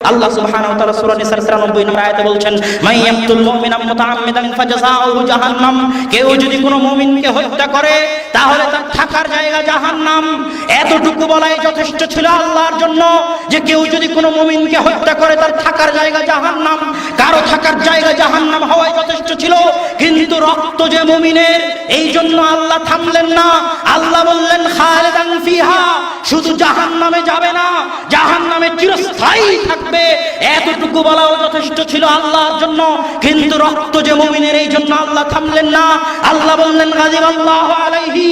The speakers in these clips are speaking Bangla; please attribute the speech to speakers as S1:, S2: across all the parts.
S1: আল্লাহ সুবহানাহু ওয়া তাআলা সূরা নিসার 93 নম্বর আয়াতে বলছেন, মাইয়াতুল মুমিনা মুতাআম্মিদান ফাজাযাউহু জাহান্নাম, কেউ যদি কোনো মুমিনকে হত্যা করে তাহলে তার থাকার জায়গা জাহান্নাম। এতটুকু বলাই যথেষ্ট ছিল আল্লাহর জন্য যে কেউ যদি কোনো মুমিনকে হত্যা করে তার থাকার জায়গা জাহান্নাম, কারো থাকার জায়গা জাহান্নাম হওয়াই যথেষ্ট ছিল। কিন্তু রক্ত যে মুমিনের, এই জন্য আল্লাহ থামলেন না। আল্লাহ বললেন খালিদান ফিহা, শুধু জাহান্নামে যাবে না, জাহান্নামে চিরস্থায়ী থাকবে। এতটুকু বলাও যথেষ্ট ছিল আল্লাহর জন্য। কিন্তু রক্ত যে মুমিনের, এই জন্য আল্লাহ থামলেন না। আল্লাহ বললেন গাযিবাল্লাহু আলাইহি,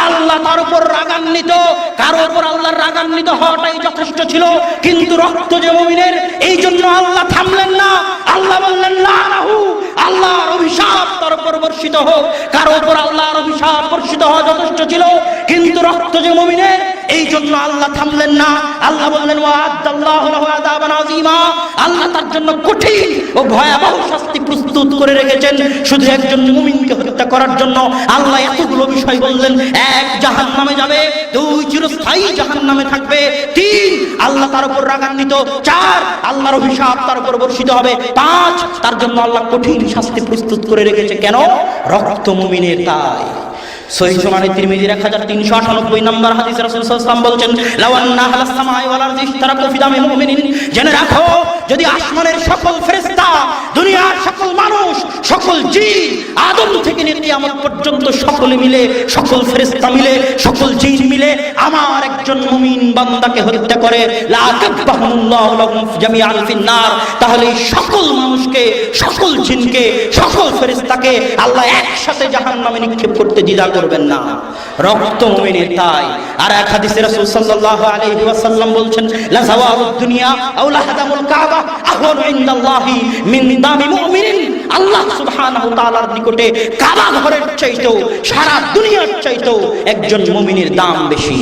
S1: আল্লাহ তার উপর রাগান্বিত। কারো উপর আল্লাহর রাগান্বিত হওয়াটাই যথেষ্ট ছিল। কিন্তু রক্ত যে মুমিনের, এই জন্য আল্লাহ থামলেন না। আল্লাহ বললেন লানাহু, আল্লাহর অভিশাপ তার উপর বর্ষিত হোক। কারো উপর আল্লাহর অভিশাপ বর্ষিত হওয়া যথেষ্ট ছিল। কিন্তু রক্ত যে মুমিনের, এই জন্য আল্লাহ থামলেন না। আল্লাহ বললেন ওয়া'আদাল্লাহু লাহু আযাবান আযীমা, আল্লাহ তার জন্য কঠিন ও ভয়াবহ শাস্তি প্রস্তুত করে রেখেছেন শুধু একজন মুমিনকে হত্যা করার জন্য। আল্লাহ এতগুলো বিষয় বললেন। এক, জাহান্নামে যাবে। দুই, চিরস্থায়ী জাহান্নামে থাকবে। তিন, আল্লাহ তার উপর রাগান্বিত। চার, আল্লাহর অভিশাপ তার উপর বর্ষিত হবে। পাঁচ, তার জন্য আল্লাহ কঠিন শাস্তি প্রস্তুত করে রেখেছে। কেন? রক্ত মুমিনের। তাই সহিহ সুনানে তিরমিজির 1398 নম্বর হাদিসে রাসূল সাল্লাল্লাহু আলাইহি ওয়াসাল্লাম বলছেন, লাওয়ান্না আহলাস সামাই ওয়াল আরদি ইশতারাকু ফি দামি মুমিনিন, জেনে রাখো যদি আসমানের সকল ফেরেশতা, দুনিয়ার সকল মানুষ, সকল জিন, আদম থেকে নিয়ে কিয়ামত পর্যন্ত সকলে মিলে, সকল ফেরেশতা মিলে, সকল জিন মিলে আমার একজন মুমিন বান্দাকে হত্যা করে, লা কাব্বাহুল্লাহু লাহুম জামিআন ফিন নার, তাহলে সকল মানুষকে, সকল জিনকে, সকল ফেরেশতাকে আল্লাহ একসাথে জাহান্নামে নিক্ষেপ করতে দ্বিধা করবেন না। রক্ত মুমিনের। তাই আর এক হাদিসে রাসূল সাল্লাল্লাহু আলাইহি ওয়াসাল্লাম বলছেন, লা যাওয়ালুদ দুনিয়া আও লাহাদামুল কাবা আহওয়ানু ইনদাল্লাহি মিন দামি মুমিনিন, আল্লাহ সুবহানাহু ওয়া তাআলার নিকটে কাবা ঘরের চাইতেও, সারা দুনিয়ার চাইতেও একজন মুমিনের দাম বেশি।